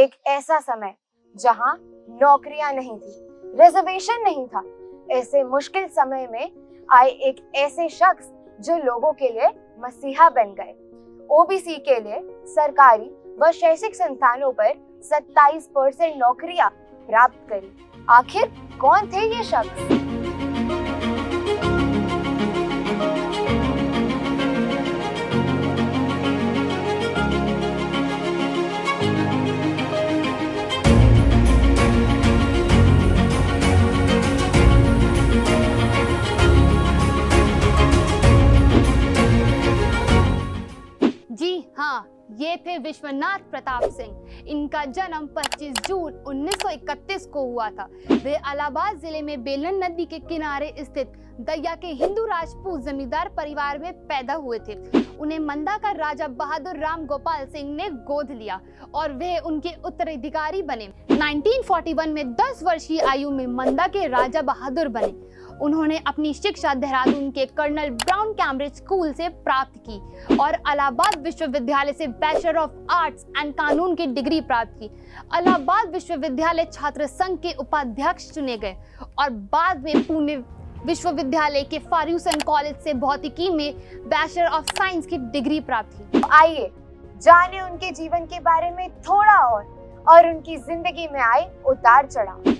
एक ऐसा समय जहां नौकरियां नहीं थी, रिजर्वेशन नहीं था। ऐसे मुश्किल समय में आए एक ऐसे शख्स जो लोगों के लिए मसीहा बन गए। ओबीसी के लिए सरकारी व शैक्षिक संस्थानों पर 27% नौकरियां प्राप्त करी। आखिर कौन थे ये शख्स? जी हाँ, ये थे विश्वनाथ प्रताप सिंह। इनका जन्म 25 जून 1931 को हुआ था। वे इलाहाबाद जिले में बेलन नदी के किनारे स्थित दया के हिंदू राजपूत जमींदार परिवार में पैदा हुए थे। उन्हें मंदा का राजा बहादुर राम गोपाल सिंह ने गोद लिया और वे उनके उत्तराधिकारी बने। 1941 में 10 वर्षीय आयु में मंदा के राजा बहादुर बने। उन्होंने अपनी शिक्षा देहरादून के कर्नल ब्राउन कैम्ब्रिज स्कूल से प्राप्त की और इलाहाबाद विश्वविद्यालय से बैचलर ऑफ आर्ट्स एंड कानून की डिग्री प्राप्त की। इलाहाबाद विश्वविद्यालय छात्र संघ के उपाध्यक्ष चुने गए और बाद में पुणे विश्वविद्यालय के फर्ग्यूसन कॉलेज से भौतिकी में बैचलर ऑफ साइंस की डिग्री प्राप्त की। आइए जाने उनके जीवन के बारे में थोड़ा और उनकी जिंदगी में आए उतार चढ़ाव।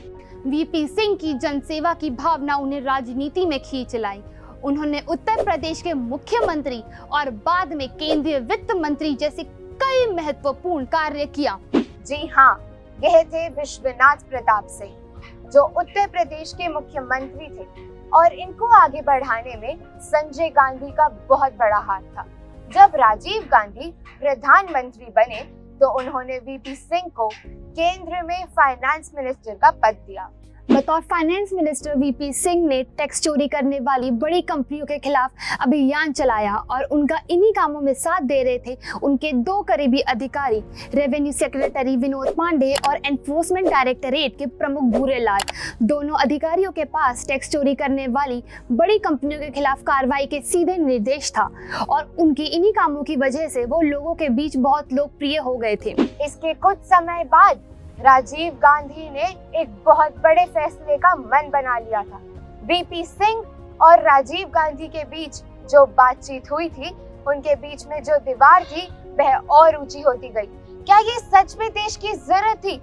वीपी सिंह की जनसेवा की भावना उन्हें राजनीति में खींच लाई। उन्होंने उत्तर प्रदेश के मुख्यमंत्री और बाद में केंद्रीय वित्त मंत्री जैसे कई महत्वपूर्ण कार्य किया। जी हाँ, यह थे विश्वनाथ प्रताप सिंह, जो उत्तर प्रदेश के मुख्यमंत्री थे और इनको आगे बढ़ाने में संजय गांधी का बहुत बड़ा हाथ था। जब राजीव गांधी प्रधानमंत्री बने तो उन्होंने वीपी सिंह को केंद्र में फाइनेंस मिनिस्टर का पद दिया। बतौर फाइनेंस मिनिस्टर वीपी सिंह ने टैक्स चोरी करने वाली बड़ी कंपनियों के खिलाफ अभियान चलाया और उनका इन्हीं कामों में साथ दे रहे थे उनके 2 करीबी अधिकारी, रेवेन्यू सेक्रेटरी विनोद पांडे और एनफोर्समेंट डायरेक्टरेट के प्रमुख भूरेलाल। दोनों अधिकारियों के पास टैक्स चोरी करने वाली बड़ी कंपनियों के खिलाफ कार्रवाई के सीधे निर्देश था और उनकी इन्हीं कामों की वजह से वो लोगों के बीच बहुत लोकप्रिय हो गए थे। इसके कुछ समय बाद राजीव गांधी ने एक बहुत बड़े फैसले का मन बना लिया था। वीपी सिंह और राजीव गांधी के बीच जो बातचीत हुई थी, उनके बीच में जो दीवार थी वह और ऊंची होती गई। क्या ये सच में देश की जरूरत थी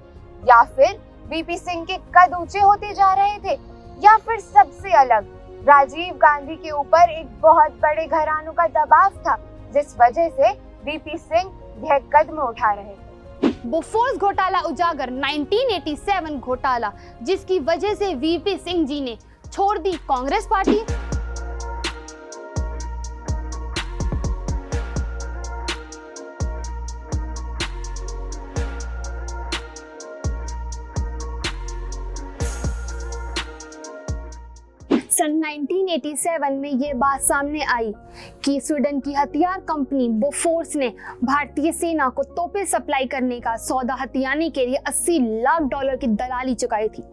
या फिर वीपी सिंह के कद ऊंचे होते जा रहे थे, या फिर सबसे अलग राजीव गांधी के ऊपर एक बहुत बड़े घरानों का दबाव था जिस वजह से वीपी सिंह यह कदम उठा रहे थे। बोफोर्स घोटाला उजागर 1987 घोटाला, जिसकी वजह से वीपी सिंह जी ने छोड़ दी कांग्रेस पार्टी। सन 1987 में ये बात सामने आई कि स्वीडन की हथियार कंपनी बोफोर्स ने भारतीय सेना को तोपें सप्लाई करने का सौदा हथियाने के लिए $80 लाख की दलाली चुकाई थी।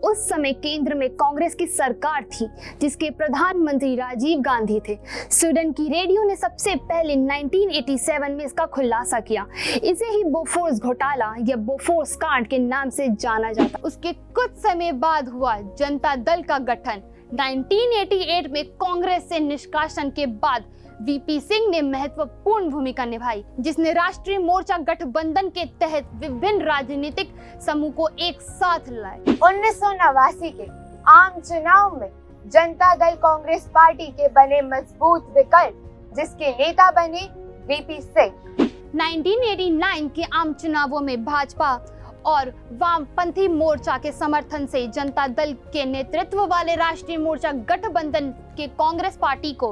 उस समय केंद्र में कांग्रेस की सरकार थी जिसके प्रधानमंत्री राजीव गांधी थे। स्वीडन की रेडियो ने सबसे पहले 1987 में इसका खुलासा किया। इसे ही बोफोर्स घोटाला या बोफोर्स कांड के नाम से जाना जाता। उसके कुछ समय बाद हुआ जनता दल का गठन। 1988 में कांग्रेस से निष्कासन के बाद वीपी सिंह ने महत्वपूर्ण भूमिका निभाई, जिसने राष्ट्रीय मोर्चा गठबंधन के तहत विभिन्न राजनीतिक समूह को एक साथ लाए। 1989 के आम चुनाव में जनता दल कांग्रेस पार्टी के बने मजबूत विकल्प, जिसके नेता बने वीपी सिंह। 1989 के आम चुनावों में भाजपा और वामपंथी मोर्चा के समर्थन से जनता दल के नेतृत्व वाले राष्ट्रीय मोर्चा गठबंधन के कांग्रेस पार्टी को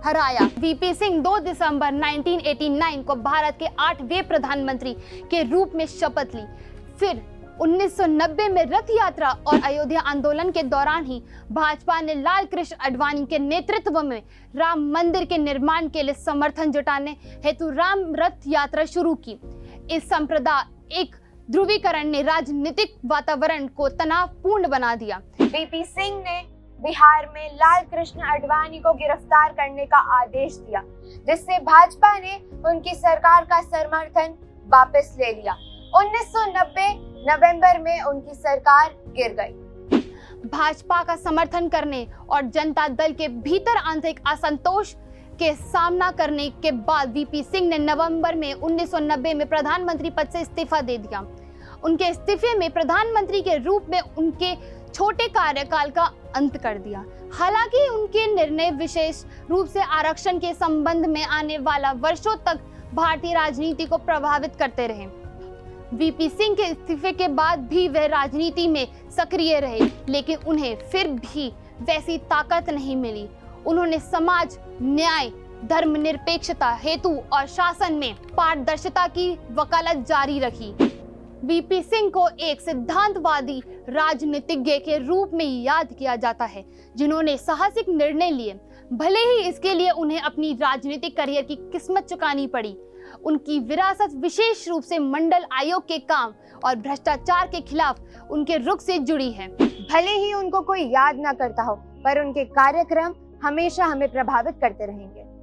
हराया। वीपी सिंह 2 दिसंबर 1989 को भारत के 8वें प्रधानमंत्री के रूप में शपथ ली। फिर 1990 में रथ यात्रा और अयोध्या आंदोलन के दौरान ही भाजपा ने लाल कृष्ण आडवाणी के नेतृत्व में राम मंदिर के निर्माण के लिए समर्थन जुटाने हेतु राम रथ यात्रा शुरू की। इस संप्रदा एक ध्रुवीकरण ने राजनीतिक वातावरण को तनावपूर्ण बना दिया। वीपी सिंह ने बिहार में लाल कृष्ण आडवाणी को गिरफ्तार करने का आदेश दिया, जिससे भाजपा ने उनकी सरकार का समर्थन वापस ले लिया 1990 नवंबर में उनकी सरकार गिर गई। भाजपा का समर्थन करने और जनता दल के भीतर आंतरिक असंतोष के सामना करने के बाद वीपी सिंह ने नवंबर में 1990 में प्रधानमंत्री पद से इस्तीफा दे दिया। उनके इस्तीफे में प्रधानमंत्री के रूप में उनके छोटे कार्यकाल का अंत कर दिया। हालांकि उनके निर्णय विशेष रूप से आरक्षण के संबंध में आने वाला वर्षों तक भारतीय राजनीति को प्रभावित करते रहे। वीपी सिंह के इस्तीफे के बाद भी वे राजनीति में सक्रिय रहे, लेकिन उन्हें फिर भी वैसी ताकत नहीं मिली। उन्होंने समाज, न्याय, धर्मनिरपेक्षता हेतु और शासन में पारदर्शिता की वकालत जारी रखी। वीपी सिंह को एक सिद्धांतवादी राजनीतिज्ञ के रूप में याद किया जाता है, जिन्होंने साहसिक निर्णय लिए, भले ही इसके लिए उन्हें अपनी राजनीतिक करियर की किस्मत चुकानी पड़ी। उनकी विरासत विशेष रूप से मंडल आयोग के काम और भ्रष्टाचार के खिलाफ उनके रुख से जुड़ी है। भले ही उनको कोई याद ना करता हो, पर उनके कार्यक्रम हमेशा हमें प्रभावित करते रहेंगे।